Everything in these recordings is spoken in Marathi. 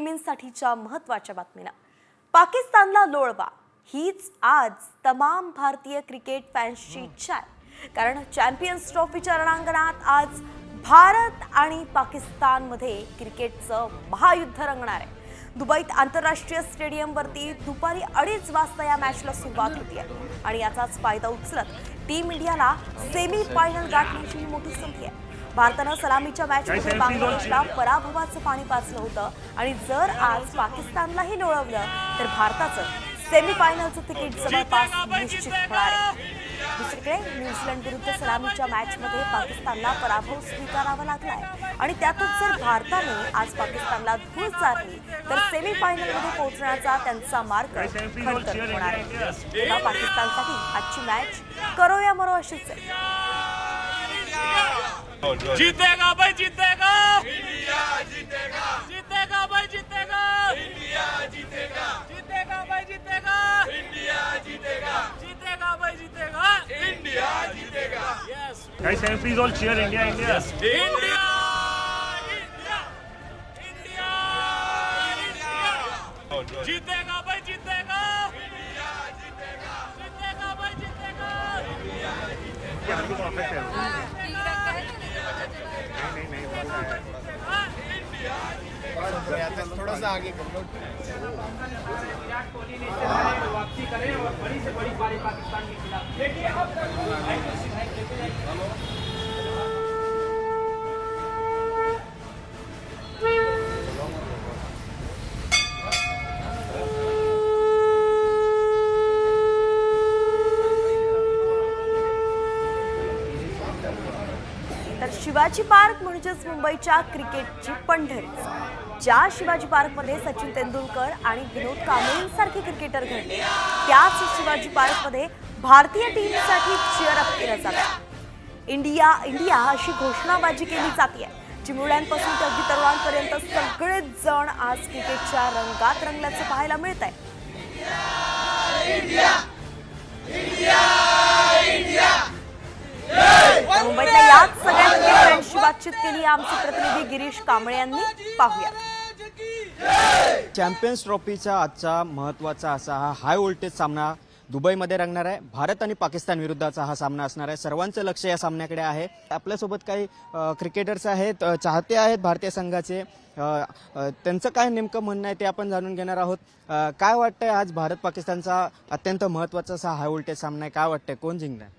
प्रेमींसाठीच्या महत्त्वाच्या बातमीला पाकिस्तानला लोळवा हीच आज तमाम भारतीय क्रिकेट फॅन्सची इच्छा आहे। कारण चॅम्पियन्स ट्रॉफीच्या रणांगणात आज भारत आणि पाकिस्तानमध्ये क्रिकेटचं महायुद्ध रंगणार आहे। दुबईत आंतरराष्ट्रीय स्टेडियमवरती दुपारी 2:30 वाजता या मॅचला सुरुवात होती आहे आणि याचाच फायदा उचलत टीम इंडियाला सेमी फायनल गाठण्याची मोठी संधी आहे। भारतानं सलामीच्या मॅचमध्ये बांगलादेशला पराभवाचं पाणी पाजलं होतं आणि जर आज पाकिस्तानलाही लोळवलं तर भारताचं सेमीफायनलचं तिकीट जवळपास निश्चित होणार आहे। दुसरीकडे न्यूझीलंड विरुद्ध सलामीच्या मॅचमध्ये पाकिस्तानला पराभव स्वीकारावा लागलाय आणि त्यातच जर भारताने आज पाकिस्तानला धूळ चारली तर सेमीफायनलमध्ये पोहोचण्याचा त्यांचा मार्ग खडतर होणार आहे। तेव्हा पाकिस्तानसाठी आजची मॅच करो या मरो अशीच आहे। जीतेगा भाई जीतेगा, इंडिया जीतेगा, जीतेगा भाई जीतेगा, इंडिया जीतेगा, जीतेगा भाई जीतेगा, इंडिया जीतेगा, जीतेगा भाई जीतेगा, इंडिया जीतेगा। Yes. Guys, can you please all cheer India, India? India, India, India, India. जीतेगा भाई जीतेगा, इंडिया जीतेगा, जीतेगा भाई जीतेगा, इंडिया जीतेगा। थोड़ा सा आगे विराट कोहली ने वापसी करें और बड़ी से बड़ी पारी पाकिस्तान के खिलाफ देखिए तर शिवाजी पार्क म्हणजेच मुंबईच्या क्रिकेटची पंढरीच। ज्या शिवाजी पार्कमध्ये सचिन तेंडुलकर आणि विनोद कांबळेंसारखे क्रिकेटर घडले त्याच शिवाजी पार्कमध्ये भारतीय टीमसाठी चीअर अप केलं जातं। इंडिया इंडिया अशी घोषणाबाजी केली जाते। चिमुरड्यांपासून ते अगदी तरुणांपर्यंत सगळेच जण आज क्रिकेटच्या रंगात रंगल्याचं पाहायला मिळत आहे। मुंबईतल्या याच सगळ्या क्रिकेट फॅन्सशी बातचीत केली आमचे प्रतिनिधी गिरीश कांबळे यांनी। पाहूया। चॅम्पियन्स ट्रॉफीचा आजचा महत्त्वाचा असा हा हाय व्होल्टेज सामना दुबईमध्ये रंगणार आहे। भारत आणि पाकिस्तान विरुद्धचा हा सामना असणार आहे। सर्वांचं लक्ष या सामन्याकडे आहे। आपल्यासोबत काही क्रिकेटर्स आहेत, चाहते आहेत भारतीय संघाचे। त्यांचं काय नेमकं म्हणणं आहे ते आपण जाणून घेणार आहोत। काय वाटतंय आज भारत पाकिस्तानचा अत्यंत महत्त्वाचा असा हाय व्होल्टेज सामना आहे, काय वाटतंय कोण जिंकणार?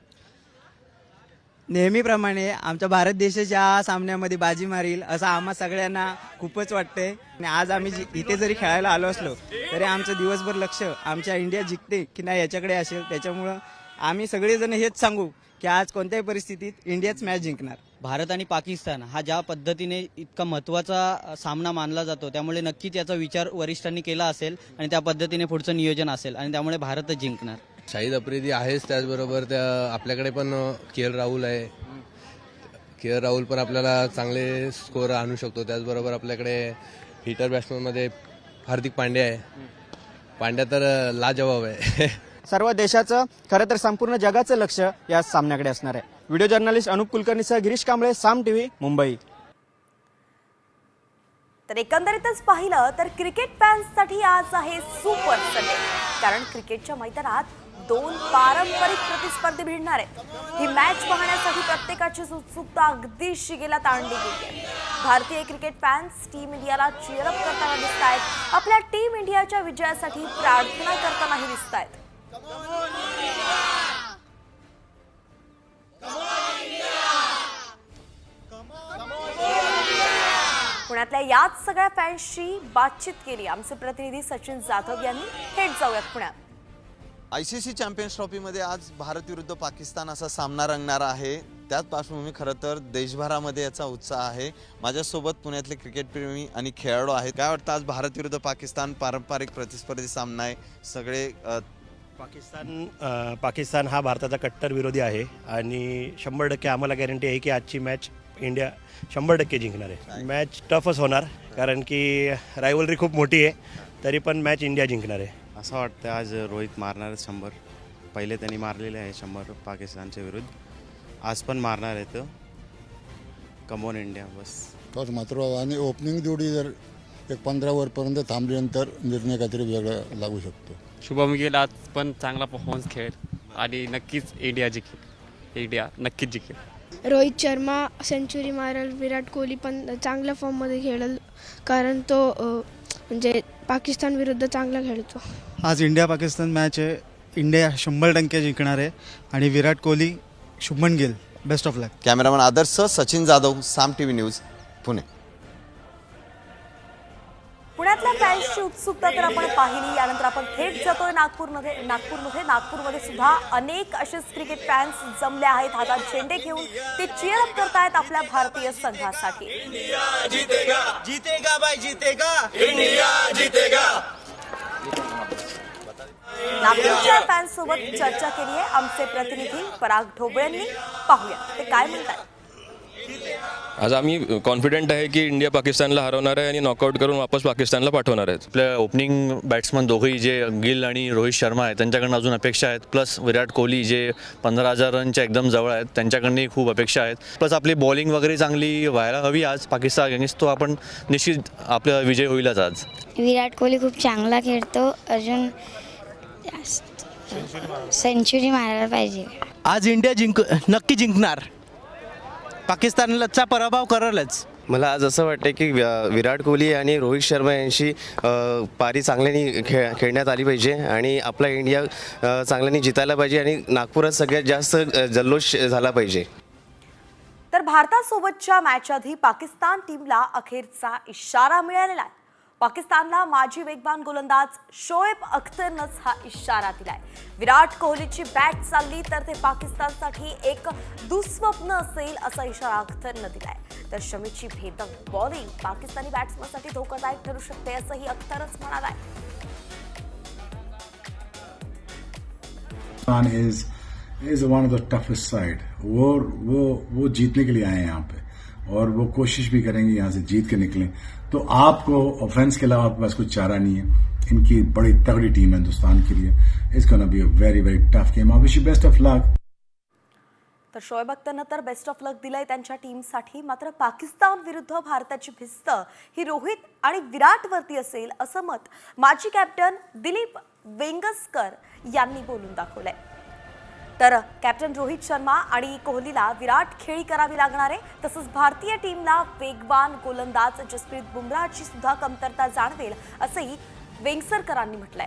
नेहमीप्रमाणे आमच्या भारत देशाच्या सामन्यामध्ये बाजी मारील असं आम्हा सगळ्यांना खूपच वाटतंय। आणि आज आम्ही इथे जरी खेळायला आलो असलो तरी आमचं दिवसभर लक्ष आमच्या इंडिया जिंकते की नाही याच्याकडे असेल। त्याच्यामुळं आम्ही सगळेजण हेच सांगू की आज कोणत्याही परिस्थितीत इंडियाच मॅच जिंकणार। भारत आणि पाकिस्तान हा ज्या पद्धतीने इतका महत्त्वाचा सामना मानला जातो त्यामुळे नक्कीच याचा विचार वरिष्ठांनी केला असेल आणि त्या पद्धतीने पुढचं नियोजन असेल आणि त्यामुळे भारतच जिंकणार। शाहिद आफ्रिदी आहेच, त्याचबरोबर त्या आपल्याकडे पण के.एल. राहुल आहे। के.एल. राहुल पण आपल्याला चांगले स्कोर आणू शकतो। त्याचबरोबर आपल्याकडे हिटर बॅट्समनमध्ये हार्दिक पांड्या आहे। पांड्या तर लाजवाब आहे। सर्व देशाचं खरं तर संपूर्ण जगाचं लक्ष या सामन्याकडे असणार आहे। व्हिडिओ जर्नलिस्ट अनुप कुलकर्णीसह गिरीश कांबळे, साम टीव्ही, मुंबई। तर एकंदरीतच पाहिलं तर क्रिकेट फॅन्ससाठी आज आहे सुपर संडे। कारण क्रिकेटच्या मैदानात दोन पारंपरिक प्रतिस्पर्धी भिडणार आहेत। ही मॅच पाहण्यासाठी प्रत्येकाची उत्सुकता अगदी शिगेला ताणली गेली आहे। भारतीय क्रिकेट फॅन्स टीम इंडियाला चीअर अप करताना दिसत आहेत, आपल्या टीम इंडियाच्या विजयासाठी प्रार्थना करतानाही दिसत आहेत। पुण्यातल्या याच सगळ्या फॅन्सशी बातचीत केली आमचे प्रतिनिधी सचिन जाधव यांनी। थेट जाऊयात पुण्यात। आयसीसी चॅम्पियन्स ट्रॉफीमध्ये आज भारत विरुद्ध पाकिस्तान असा सामना रंगणार आहे। त्याच पार्श्वभूमी खरं तर देशभरामध्ये याचा उत्साह आहे। माझ्यासोबत पुण्यातले क्रिकेटप्रेमी आणि खेळाडू आहेत। काय वाटतं आज भारत विरुद्ध पाकिस्तान पारंपरिक प्रतिस्पर्धी सामना आहे। सगळे पाकिस्तान हा भारताचा कट्टर विरोधी आहे आणि 100% आम्हाला गॅरंटी आहे की आजची मॅच इंडिया 100% जिंकणार आहे। मॅच टफच होणार कारण की रायव्हलरी खूप मोठी आहे, तरी पण मॅच इंडिया जिंकणार आहे असं वाटतं। आज रोहित मारणार 100, पहिले त्यांनी मारलेले आहे 100 पाकिस्तानच्या विरुद्ध, आज पण मारणार आहेत। कम ऑन इंडिया बस तोच मात्र आणि ओपनिंग जेवढी जर एक 15 ओव्हरपर्यंत थांबल्यानंतर निर्णय काहीतरी वेगळा लागू शकतो. शुभम गिल आज पण चांगला परफॉर्मन्स खेळेल आणि नक्कीच इंडिया जिंकेल. इंडिया नक्कीच जिंकेल. रोहित शर्मा सेंचुरी मारेल. विराट कोहली पण चांगल्या फॉर्ममध्ये खेळेल कारण तो म्हणजे पाकिस्तान विरुद्ध चांगला खेळतो. आज इंडिया पाकिस्तान मॅच आहे. इंडिया 100% जिंकणार आहे आणि Virat Kohli, Shubman Gill, best of luck. Cameraman Adarsh Sachin Jadhav, Saam TV news, Pune. पुण्यातल्या फॅन्सची उत्सुकता तर आपण पाहिली. यानंतर आपण थेट जातोय नागपूरमध्ये सुद्धा अनेक असेच क्रिकेट फॅन्स जमले आहेत. हातात झेंडे घेऊन ते चीअर अप करतायत आपल्या भारतीय संघासाठी. नागपूरच्या फॅन्स सोबत चर्चा केली आहे आमचे प्रतिनिधी पराग ढोबळेंनी. पाहूया ते काय म्हणतात. आज आम्ही कॉन्फिडेंट आहे की इंडिया पाकिस्तानला हरवणार आहे आणि नॉकआउट करून वापस पाकिस्तानला पाठवणार आहेत. आपल्या ओपनिंग बॅट्समन दोघेही जे गिल आणि रोहित शर्मा आहेत त्यांच्याकडनं अजून अपेक्षा आहेत. प्लस विराट कोहली जे 15,000 रनच्या एकदम जवळ आहेत त्यांच्याकडनंही खूप अपेक्षा आहेत. प्लस आपली बॉलिंग वगैरे चांगली व्हायला हवी आज पाकिस्तान अगेन्स्ट. तो आपण निश्चित आपला विजय होईलच आज. विराट कोहली खूप चांगला खेळतो. अजून सेंचुरी मारायला पाहिजे. आज इंडिया नक्की जिंकणार. पाकिस्तानचा पराभव करेलच. मला आज असं वाटतं की विराट कोहली आणि रोहित शर्मा यांची पारी चांगल्याने खेळण्यात आली पाहिजे आणि आपला इंडिया चांगल्याने जितायला पाहिजे आणि नागपुरात सगळ्यात जास्त जल्लोष झाला पाहिजे. तर भारतासोबतच्या मॅच आधी पाकिस्तान टीमला अखेरचा इशारा मिळालेला आहे. पाकिस्तानला माजी वेगवान गोलंदाज शोएब अख्तरनंच हा इशारा दिलाय. विराट कोहलीची बॅट चालली तर ते पाकिस्तानसाठी एक दुःस्वप्न असेल असा इशारा अख्तरनं दिलाय. तर शमीची भेदक बॉलिंग पाकिस्तानी बॅट्समनसाठी धोकादायक ठरू शकते असंही अख्तरच म्हणालाय. is one of the toughest side. वो जीतने के लिए आए हैं यहाँ पे और वो कोशिश भी करेंगे यहाँ से जीत के निकलें. तो आपको ऑफेंस के अलावा आपके पास कुछ चारा नहीं है. इनकी बड़ी तगड़ी टीम है हिंदुस्तान के लिए. It's gonna be a very very tough game. I wish you best of luck. तर शोएब अख्तरनं तर बेस्ट ऑफ लक दिलंय त्यांच्या टीमसाठी. मात्र पाकिस्तान विरुद्ध भारताची भिस्त ही रोहित आणि विराटवरती असेल असं मत माजी कॅप्टन दिलीप वेंगसकर यांनी बोलून दाखवलंय. तर कॅप्टन रोहित शर्मा आणि कोहलीला विराट खेळी करावी लागणार आहे. तसंच भारतीय टीमला वेगवान गोलंदाज जसप्रीत बुमराहची सुद्धा कमतरता जाणवेल असंही वेंगसरकरांनी म्हटलंय.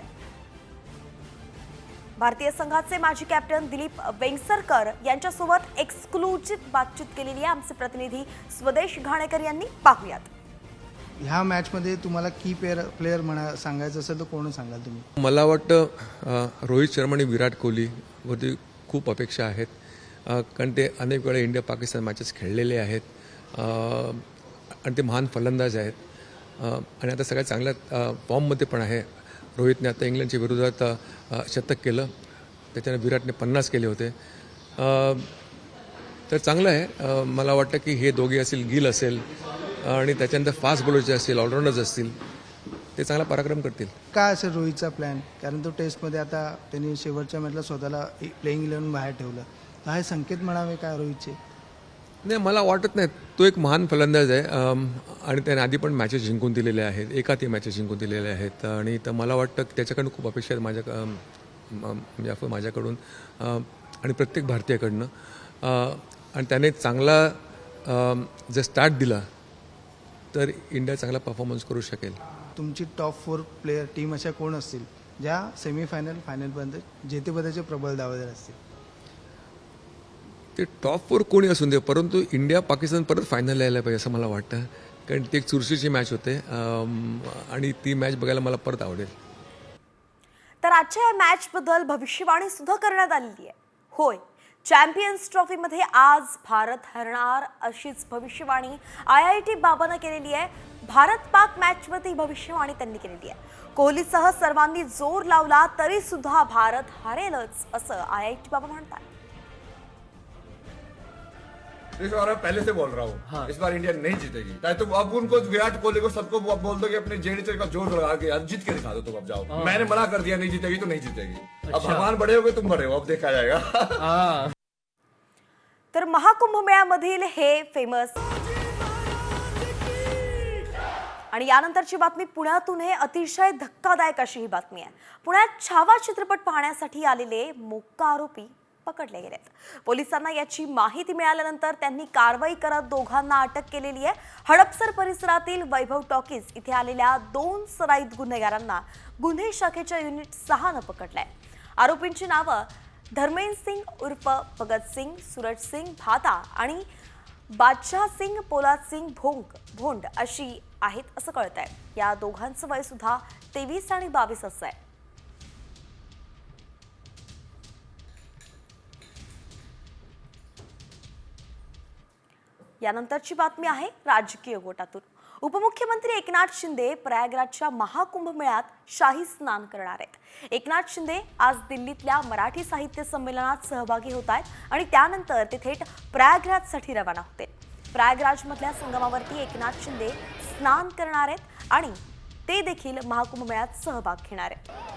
भारतीय संघाचे माजी कॅप्टन दिलीप वेंगसरकर यांच्यासोबत एक्सक्लुझिव्ह बातचीत केलेली आहे आमचे प्रतिनिधी स्वदेश घाणेकर यांनी. पाहूयात. ह्या मॅचमध्ये तुम्हाला की प्लेअर सांगायचं असेल तर कोण सांगाल तुम्ही? मला वाटतं रोहित शर्मा आणि विराट कोहलीवरती खूप अपेक्षा आहेत कारण ते अनेक वेळा इंडिया पाकिस्तान मॅचेस खेळलेले आहेत आणि ते महान फलंदाज आहेत आणि आता सगळ्यात चांगल्या फॉर्ममध्ये पण आहे. रोहितने आता इंग्लंडच्या विरोधात शतक केलं, त्याच्याने विराटने 50 केले होते. तर चांगलं आहे. मला वाटतं की हे दोघे असेल, गिल असेल आणि त्याच्यानंतर फास्ट बॉलर जे असतील, ऑलराऊंडर्स असतील, ते चांगला पराक्रम करतील. काय असेल रोहितचा प्लॅन? कारण तो टेस्टमध्ये आता त्यांनी शेवटच्या मॅचला स्वतःला प्लेइंग 11 बाहेर ठेवलं. तर हे संकेत म्हणावे काय रोहितचे? नाही, मला वाटत नाही. तो एक महान फलंदाज आहे आणि त्याने आधी पण मॅचेस जिंकून दिलेले आहेत. एकाही मॅचेस जिंकून दिलेले आहेत आणि तर मला वाटतं की त्याच्याकडून खूप अपेक्षा आहेत माझ्याकडून आणि प्रत्येक भारतीयाकडनं. आणि त्याने चांगला जर स्टार्ट दिला तर इंडिया चांगला परफॉर्मन्स करू शकेल. तुमची टॉप 4 प्लेयर टीम अशा कोण असतील ज्या सेमीफायनल फायनलपर्यंत जेतेपदाचे प्रबळ दावेदार असतील? ते टॉप 4 कोणी असून दे, परंतु इंडिया पाकिस्तान परत फायनल यायला पाहिजे असं मला वाटतं. कारण ती एक चुरशीची मॅच होते आणि ती मॅच बघायला मला परत आवडेल. तर आजच्या या मॅचबद्दल भविष्यवाणी सुद्धा करण्यात आलेली आहे. होय, चॅम्पियन्स ट्रॉफीमध्ये आज भारत हरणार अशीच भविष्यवाणी IIT बाबानं केलेली आहे. भारत पाक मॅचवरती भविष्यवाणी त्यांनी केलेली आहे. कोहलीसह सर्वांनी जोर लावला तरी सुद्धा भारत हारेलच असं IIT बाबा म्हणतात. इस बार मैं पहले से बोल रहा हूँ. हाँ. इस बार इंडिया नहीं जीतेगी. चाहे तुम अब उनको विराट कोहली को सबको बोल दो कि अपने जेडी का जोर लगा के जीत के दिखा दो. तुम अब जाओ. हाँ. मैंने मना कर दिया नहीं जीतेगी तो नहीं जीतेगी. अच्छा. अब भगवान बड़े हो गए, तुम बड़े हो, अब देखा जाएगा. हाँ. तर महाकुंभ मेळ्यामधील हे फेमस आणि यानंतरची बातमी पुण्यातून आहे. अतिशय धक्कादायक अशी ही बातमी आहे. पुण्यात छावा चित्रपट पाहण्यासाठी आलेले मोक्का आरोपी पकडले गेलेत. पोलिसांना याची माहिती मिळाल्यानंतर त्यांनी कारवाई करत दोघांना अटक केलेली आहे. हडपसर परिसरातील वैभव टॉकीज इथे आलेल्या 2 सराईत गुन्हेगारांना गुन्हे शाखेच्या युनिट 6नं पकडलंय. आरोपींची नावं धर्मेंद्र सिंग उर्फ भगत सिंग, सूरज सिंग भाता आणि बादशाह सिंग पोलाद सिंग भोंड अशी आहेत असं कळत आहे. या दोघांचं वय सुद्धा 23 आणि 22 असं आहे. यानंतरची बातमी आहे राजकीय गोटातून. उपमुख्यमंत्री एकनाथ शिंदे प्रयागराजच्या महाकुंभमेळ्यात शाही स्नान करणार आहेत. एकनाथ शिंदे आज दिल्लीतल्या मराठी साहित्य संमेलनात सहभागी होत आहेत आणि त्यानंतर ते थेट प्रयागराजसाठी रवाना होते. प्रयागराजमधल्या संगमावरती एकनाथ शिंदे स्नान करणार आहेत आणि ते देखील महाकुंभमेळ्यात सहभाग घेणार आहेत.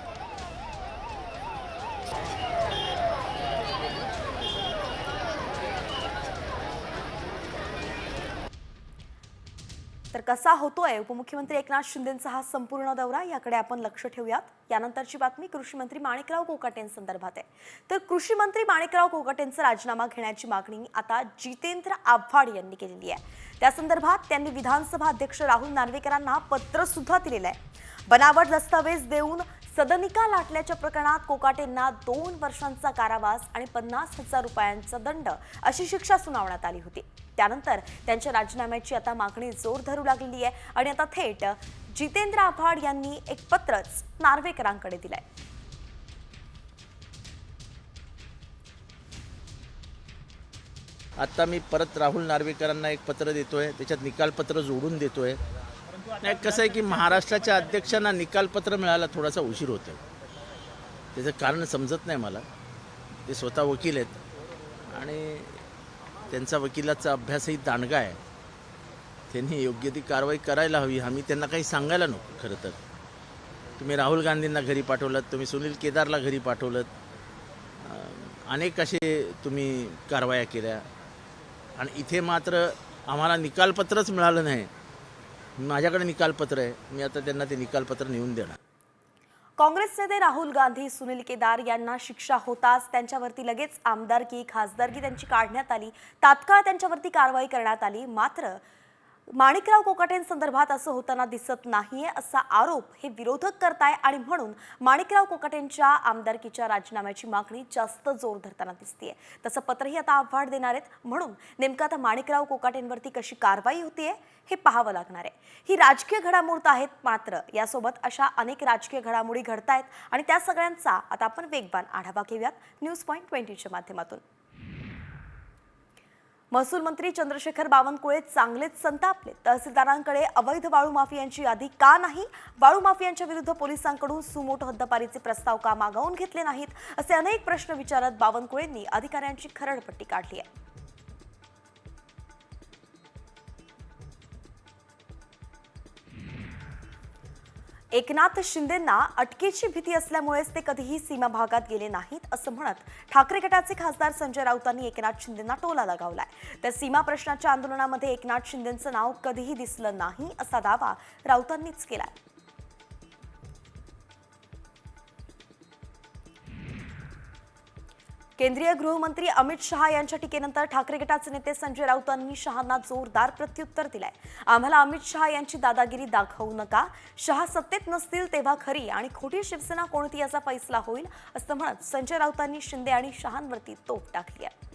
तर कसा होतोय उपमुख्यमंत्री एकनाथ शिंदेंचा हा संपूर्ण दौरा, याकडे आपण लक्ष ठेवूयात. यानंतरची बातमी कृषी मंत्री माणिकराव कोकाटेंसंदर्भात आहे. तर कृषी मंत्री माणिकराव कोकाटेंचा राजीनामा घेण्याची मागणी आता जितेंद्र आव्हाड यांनी केलेली आहे. त्या संदर्भात त्यांनी विधानसभा अध्यक्ष राहुल नार्वेकरांना पत्र सुद्धा दिलेलं आहे. बनावट दस्तावेज देऊन सदनिका लाटल्याच्या प्रकरणात कोकाटेंना 2 वर्षांचा कारावास आणि 50,000 रुपयांचा दंड अशी शिक्षा सुनावण्यात आली होती. त्यानंतर त्यांच्या राजीनाम्याची आता मागणी जोर धरू लागलेली आहे आणि आता थेट जितेंद्र आव्हाड यांनी एक पत्रच नार्वेकरांकडे दिलंय. आता मी परत राहुल नार्वेकरांना एक पत्र देतोय, त्याच्यात निकालपत्र जोडून देतोय. नाही, कसं आहे की महाराष्ट्राच्या अध्यक्षांना निकालपत्र मिळायला थोडासा उशीर होतो. त्याचं कारण समजत नाही मला. ते स्वतः वकील आहेत आणि त्यांचा वकिलाचा अभ्यासही दांडगा आहे. त्यांनी योग्य ती कारवाई करायला हवी. आम्ही त्यांना काही सांगायला नको. खरं तर तुम्ही राहुल गांधींना घरी पाठवलं, तुम्ही सुनील केदारला घरी पाठवलं, अनेक असे तुम्ही कारवाया केल्या आणि इथे मात्र आम्हाला निकालपत्रच मिळालं नाही. माझ्याकडे निकालपत्र आहे, मी आता त्यांना ते निकालपत्र नेऊन देणार. काँग्रेस नेते राहुल गांधी, सुनील केदार यांना शिक्षा होताच त्यांच्यावरती लगेच आमदारकी, खासदारकी त्यांची काढण्यात आली. तात्काळ त्यांच्यावरती कारवाई करण्यात आली. मात्र माणिकराव कोकाटेंसंदर्भात असं होताना दिसत नाहीये असा आरोप हे विरोधक करताय आणि म्हणून माणिकराव कोकाटेंच्या आमदारकीच्या राजीनाम्याची मागणी जास्त जोर धरताना दिसतेय. तसं पत्रही आता आव्हाड देणार आहेत. म्हणून नेमकं आता माणिकराव कोकाटेंवरती कशी कारवाई होतीये हे पाहावं लागणार आहे. ही राजकीय घडामोड आहेत, मात्र यासोबत अशा अनेक राजकीय घडामोडी घडतायत आणि त्या सगळ्यांचा आता आपण वेगवान आढावा घेऊयात न्यूज पॉइंट 20च्या माध्यमातून. महसूल मंत्री चंद्रशेखर बावनकुळे चांगलेच संतापले. तहसीलदारांकडे अवैध वाळू माफियांची यादी का नाही? वाळू माफियांच्या विरुद्ध पोलिसांकडून सुमोटो हद्दपारीचे प्रस्ताव का मागवून घेतले नाहीत? असे अनेक प्रश्न विचारत बावनकुळेंनी अधिकाऱ्यांची खरडपट्टी काढली आहे. एकनाथ शिंदेंना अटकेची भीती असल्यामुळेच ते कधीही सीमा भागात गेले नाहीत असं म्हणत ठाकरे गटाचे खासदार संजय राऊतांनी एकनाथ शिंदेंना टोला लगावलाय. तर सीमा प्रश्नाच्या आंदोलनामध्ये एकनाथ शिंदेंचं नाव कधीही दिसलं नाही असा दावा राऊतांनीच केलाय. केंद्रीय गृहमंत्री अमित शहा यांच्या टीकेनंतर ठाकरे गटाचे नेते संजय राऊतांनी शहांना जोरदार प्रत्युत्तर दिलंय. आम्हाला अमित शहा यांची दादागिरी दाखवू नका. शहा सत्तेत नसतील तेव्हा खरी आणि खोटी शिवसेना कोणती याचा फैसला होईल असं म्हणत संजय राऊतांनी शिंदे आणि शहांवरती तोफ टाकली आहे.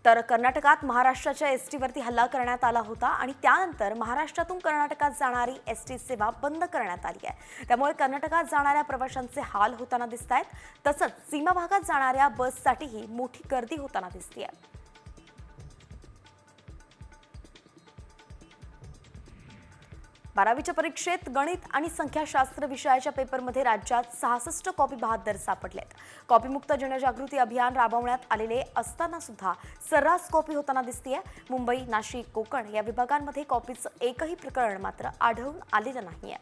तर कर्नाटकात महाराष्ट्राच्या एसटीवरती हल्ला करण्यात आला होता आणि त्यानंतर महाराष्ट्रातून कर्नाटकात जाणारी एसटी सेवा बंद करण्यात आली आहे. त्यामुळे कर्नाटकात जाणाऱ्या प्रवाशांचे हाल होताना दिसत आहेत. तसंच सीमा भागात जाणाऱ्या बससाठीही मोठी गर्दी होताना दिसतेय. बारावीच्या परीक्षेत गणित आणि संख्याशास्त्र विषयाच्या पेपरमध्ये राज्यात 66 कॉपी बहाद्दर सापडलेत. कॉपीमुक्त जनजागृती अभियान राबवण्यात आलेले असताना सुद्धा सर्रास कॉपी होताना दिसतेय. मुंबई, नाशिक, कोकण या विभागांमध्ये कॉपीचं एकही प्रकरण मात्र आढळून आलेलं नाहीये.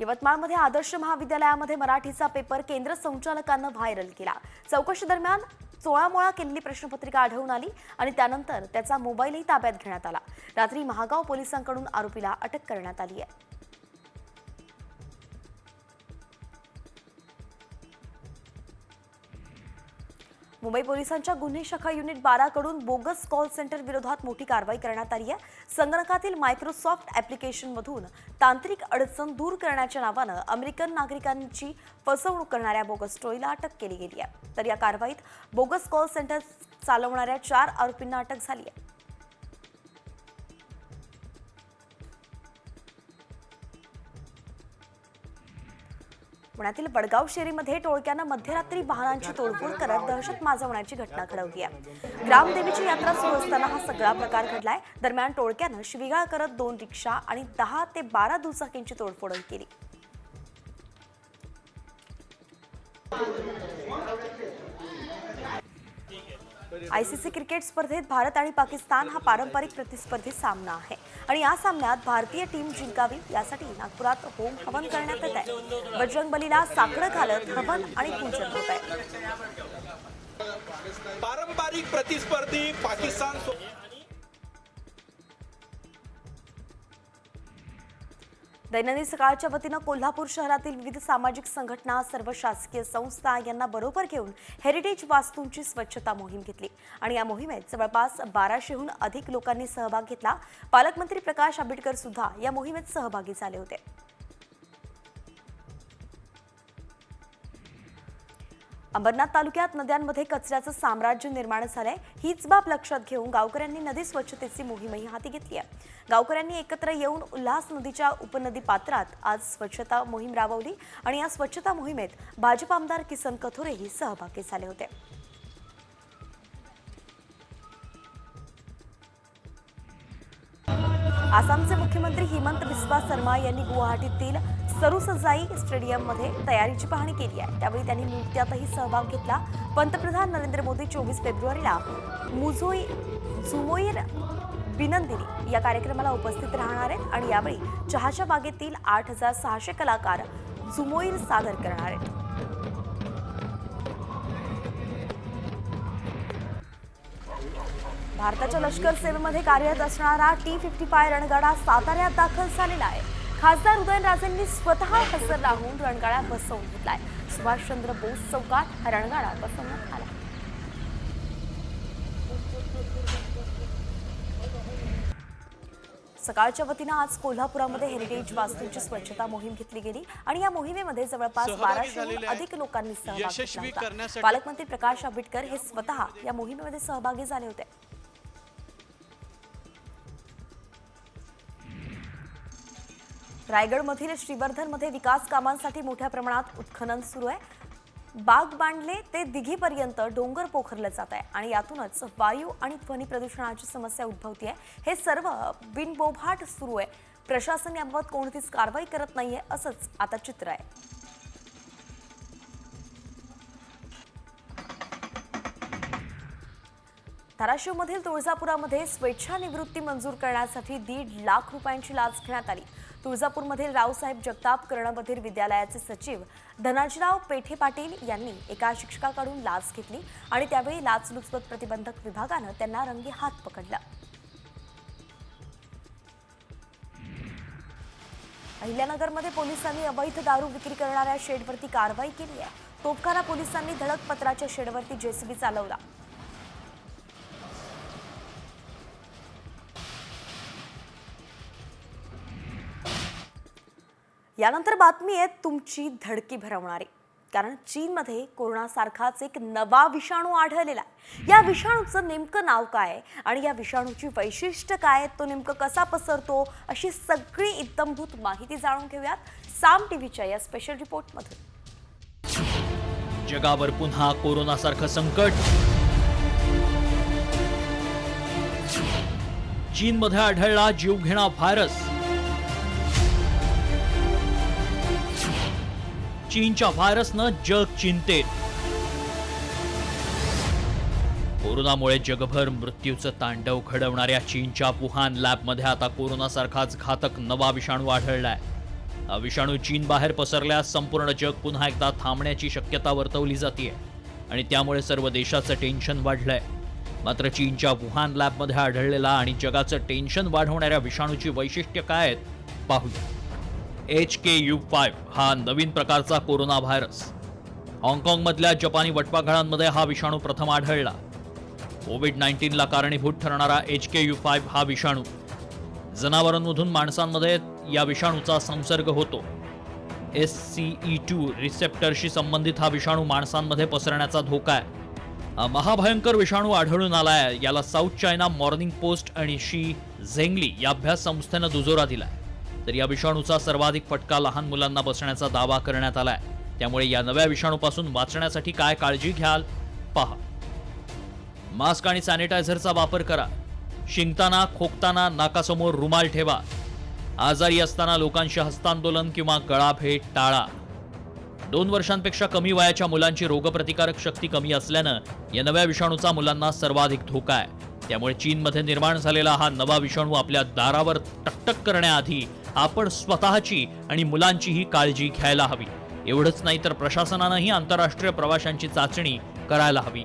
यवतमाळमध्ये आदर्श महाविद्यालयामध्ये मराठीचा पेपर केंद्र संचालकांना व्हायरल केला. चौकशी दरम्यान 16 केलेली प्रश्नपत्रिका आढळून आली आणि त्यानंतर त्याचा मोबाईलही ताब्यात घेण्यात आला. रात्री महागाव पोलिसांकडून आरोपीला अटक करण्यात आली आहे. मुंबई पोलिसांच्या गुन्हे शाखा युनिट 12 कडून बोगस कॉल सेंटर विरोधात मोठी कारवाई करण्यात आली आहे. संगणकातील मायक्रोसॉफ्ट ॲप्लिकेशनमधून तांत्रिक अडचण दूर करण्याच्या नावानं अमेरिकन नागरिकांची फसवणूक करणाऱ्या बोगस टोळीला अटक केली गेली आहे. तर या कारवाईत बोगस कॉल सेंटर चालवणाऱ्या 4 आरोपींना अटक झाली आहे. पुण्यातील वडगाव शेरीमध्ये टोळक्यानं मध्यरात्री वाहनांची तोडफोड करत दहशत माजवण्याची घटना घडवली आहे. ग्रामदेवीची यात्रा सुरू असताना हा सगळा प्रकार घडलाय. दरम्यान टोळक्यानं शिवीगाळ करत 2 रिक्षा आणि 10 ते 12 दुचाकींची तोडफोडही केली. आयसीसी क्रिकेट स्पर्धेत भारत आणि पाकिस्तान हा पारंपरिक प्रतिस्पर्धी सामना आहे आणि या सामन्यात भारतीय टीम जिंकावी यासाठी नागपुरात होम हवन करण्यात येत आहे. बजरंगबलीला साकडं घालत हवन आणि पूजन होत आहे. पारंपरिक प्रतिस्पर्धी पाकिस्तान दैनंदिन सकाळच्या वतीनं कोल्हापूर शहरातील विविध सामाजिक संघटना, सर्व शासकीय संस्था यांना बरोबर घेऊन हेरिटेज वास्तूंची स्वच्छता मोहीम घेतली आणि या मोहिमेत जवळपास 1200हून अधिक लोकांनी सहभाग घेतला. पालकमंत्री प्रकाश आंबेडकर सुद्धा या मोहिमेत सहभागी झाले होते. अंबरनाथ तालुक्यात नद्यांमध्ये कचऱ्याचं साम्राज्य निर्माण झालंय. हीच बाब लक्षात घेऊन गावकऱ्यांनी नदी स्वच्छतेची मोहीमही हाती घेतली आहे. गावकऱ्यांनी एकत्र येऊन उल्हास नदीच्या उपनदी पात्रात आज स्वच्छता मोहीम राबवली आणि या स्वच्छता मोहिमेत भाजप आमदार किसन कथोरेही सहभागी झाले होते. आसामचे मुख्यमंत्री हिमंत बिस्वा शर्मा यांनी गुवाहाटीतील सरुसजाई स्टेडियममध्ये तयारीची पाहणी केली आहे. त्यावेळी त्यांनी नृत्यातही सहभाग घेतला. पंतप्रधान नरेंद्र मोदी 24 फेब्रुवारीला झुमोईर बिनंदिनी या कार्यक्रमाला उपस्थित राहणार आहेत आणि यावेळी चहाच्या बागेतील 8600 कलाकार झुमोईर सादर करणार आहेत. भारताच्या लष्कर सेवेमध्ये कार्यरत असणारा T-55 रणगाडा साताऱ्यात दाखल झालेला आहे. खासदार उदयनराजेंनी स्वतः हजर राहून रणगाडा बसवून घेतलाय. सुभाषचंद्र बोस चौकात हा रणगाडा बसवण्यात आला. सकाळच्या वतीनं आज कोल्हापुरामध्ये हेरिटेज वास्तूंची स्वच्छता मोहीम घेतली गेली आणि या मोहिमेमध्ये जवळपास 1200हून अधिक लोकांनी सहभाग घेतला होता. पालकमंत्री प्रकाश आंबेडकर हे स्वतः या मोहिमेमध्ये सहभागी झाले होते. रायगडमधील श्रीवर्धनमध्ये विकास कामांसाठी मोठ्या प्रमाणात उत्खनन सुरू आहे. बाग बांधले ते दिघीपर्यंत डोंगर पोखरले जात आहे आणि यातूनच वायू आणि ध्वनी प्रदूषणाची समस्या उद्भवते आहे. हे सर्व बिनबोभाट सुरू आहे. प्रशासन याबाबत कोणतीच कारवाई करत नाहीये असंच आता चित्र आहे. धाराशिवमधील तुळजापुरामध्ये स्वेच्छानिवृत्ती मंजूर करण्यासाठी 1.5 लाख रुपयांची लाच घेण्यात आली. तुळजापूरमधील रावसाहेब जगताप कर्णबधीर विद्यालयाचे सचिव धनाजीराव पेठे पाटील यांनी एका शिक्षकाकडून लाच घेतली आणि त्यावेळी लाचलुचपत प्रतिबंधक विभागानं त्यांना रंगे हात पकडला. अहिल्यानगरमध्ये पोलिसांनी अवैध दारू विक्री करणाऱ्या शेडवरती कारवाई केली आहे. तोफखाना पोलिसांनी धडकपत्राच्या शेडवरती जेसीबी चालवला. यानंतर बातमी आहे तुमची धडकी भरवणारी, कारण चीनमध्ये कोरोनासारखाच एक नवा विषाणू आढळलेला आहे. या विषाणूचं नेमकं नाव काय आणि या विषाणूची वैशिष्ट्य काय, तो नेमकं कसा पसरतो, अशी सगळी इत्तमभूत माहिती जाणून घेऊयात साम टीव्हीच्या या स्पेशल रिपोर्टमध्ये. जगावर पुन्हा कोरोनासारखं संकट. चीनमध्ये आढळला जीवघेणा व्हायरस. चीनच्या व्हायरसनं जग चिंतेत. कोरोनामुळे जगभर मृत्यूचं तांडव घडवणाऱ्या चीनच्या वुहान लॅबमध्ये आता कोरोनासारखाच घातक नवा विषाणू आढळलाय. हा विषाणू चीन बाहेर पसरल्यास संपूर्ण जग पुन्हा एकदा थांबण्याची शक्यता वर्तवली जाते आणि त्यामुळे सर्व देशाचं टेन्शन वाढलंय. मात्र चीनच्या वुहान लॅबमध्ये आढळलेला आणि जगाचं टेन्शन वाढवणाऱ्या विषाणूची वैशिष्ट्य काय आहेत पाहूया. HKU5 हा नवीन प्रकारचा कोरोना व्हायरस. हाँगकाँगमधल्या जपानी वटवाघळांमध्ये हा विषाणू प्रथम आढळला. कोविड-19ला कारणीभूत ठरणारा HKU5 हा विषाणू जनावरांमधून माणसांमध्ये या विषाणूचा संसर्ग होतो. SCE2 रिसेप्टरशी संबंधित हा विषाणू माणसांमध्ये पसरण्याचा धोका आहे. हा महाभयंकर विषाणू आढळून आलाय याला साऊथ चायना मॉर्निंग पोस्ट आणि शी झेंगली या अभ्यास संस्थेनं दुजोरा दिलाय. तर या विषाणूचा सर्वाधिक फटका लहान मुलांना बसण्याचा दावा करण्यात आलाय. त्यामुळे या नव्या विषाणूपासून वाचण्यासाठी काय काळजी घ्याल पहा. मास्क आणि सॅनिटायझरचा वापर करा. शिंकताना खोकताना नाकासमोर रुमाल ठेवा. आजारी असताना लोकांशी हस्तांदोलन किंवा गळाभेट टाळा. 2 वर्षांपेक्षा कमी वयाच्या मुलांची रोगप्रतिकारक शक्ती कमी असल्यानं या नव्या विषाणूचा मुलांना सर्वाधिक धोका आहे. त्यामुळे चीनमध्ये निर्माण झालेला हा नवा विषाणू आपल्या दारावर टकटक करण्याआधी आपण स्वतःची आणि मुलांचीही काळजी घ्यायला हवी. एवढंच नाही तर प्रशासनानंही आंतरराष्ट्रीय प्रवाशांची चाचणी करायला हवी.